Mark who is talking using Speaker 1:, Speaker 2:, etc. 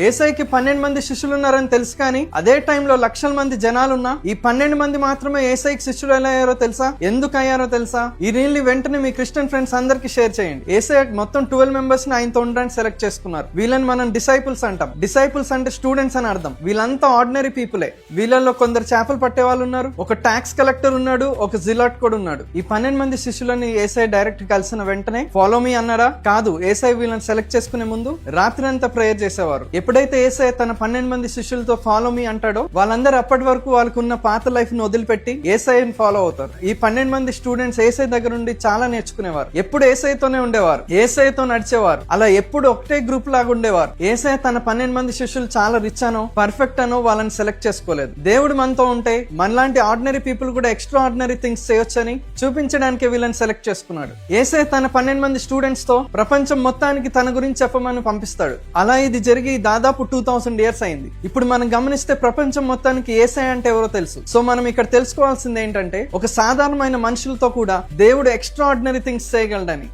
Speaker 1: ఏసైకి 12 మంది శిష్యులు ఉన్నారని తెలుసు, కానీ అదే టైంలో లక్షల మంది జనాలున్నా ఈ 12 మంది మాత్రమే ఏసైకి శిష్యులు ఎలా అయ్యారో తెలుసా? ఎందుకు అయ్యారో తెలుసా? ఈ రీల్ ని వెంటనే మీ క్రిస్టియన్ ఫ్రెండ్స్ అందరికి షేర్ చేయండి. ఏసై మొత్తం 12 మెంబర్స్ ని ఆయనతో ఉండడానికి సెలెక్ట్ చేసుకున్నారు. వీళ్ళని మనం డిసైపుల్స్ అంటాం. డిసైపుల్స్ అంటే స్టూడెంట్స్ అని అర్థం. వీళ్ళంతా ఆర్డినరీ పీపులే. వీళ్ళలో కొందరు చేపలు పట్టే వాళ్ళు ఉన్నారు, ఒక ట్యాక్స్ కలెక్టర్ ఉన్నాడు, ఒక జిలాట్ కూడా ఉన్నాడు. ఈ 12 మంది శిష్యులని ఏసై డైరెక్ట్ కలిసిన వెంటనే ఫాలో మీ అన్నారా? కాదు. ఏసై వీళ్ళని సెలెక్ట్ చేసుకునే ముందు రాత్రి అంతా ప్రేయర్ చేసేవారు. ఎప్పుడైతే ఏసై తన 12 మంది శిష్యులతో ఫాలో మీ అంటాడో వాళ్ళందరూ అప్పటి వరకు వాళ్ళకున్న పాత లైఫ్ ని వదిలిపెట్టి ఏసైని ఫాలో అవుతారు. ఈ 12 మంది స్టూడెంట్స్ ఏసై దగ్గర నుండి చాలా నేర్చుకునేవారు. ఎప్పుడు ఏసైతోనే ఉండేవారు, ఏసైతో నడిచేవారు. అలా ఎప్పుడు ఒకటే గ్రూప్ లాగా ఉండేవారు. ఏసై తన 12 మంది శిష్యులు చాలా రిచ్ అనో పర్ఫెక్ట్ అనో వాళ్ళని సెలెక్ట్ చేసుకోలేదు. దేవుడు మనతో ఉంటే మనలాంటి ఆర్డినరీ పీపుల్ కూడా ఎక్స్ట్రా ఆర్డినరీ థింగ్స్ చేయొచ్చని చూపించడానికి వీళ్ళని సెలెక్ట్ చేసుకున్నాడు. ఏసై తన 12 మంది స్టూడెంట్స్ తో ప్రపంచం మొత్తానికి తన గురించి చెప్పమని పంపిస్తాడు. అలా ఇది జరిగి దాదాపు 2000 years అయింది. ఇప్పుడు మనం గమనిస్తే ప్రపంచం మొత్తానికి ఏసై అంటే ఎవరో తెలుసు. సో మనం ఇక్కడ తెలుసుకోవాల్సింది ఏంటంటే ఒక సాధారణమైన మనుషులతో కూడా దేవుడు ఎక్స్ట్రా ఆర్డినరీ థింగ్స్ చేయగలడని.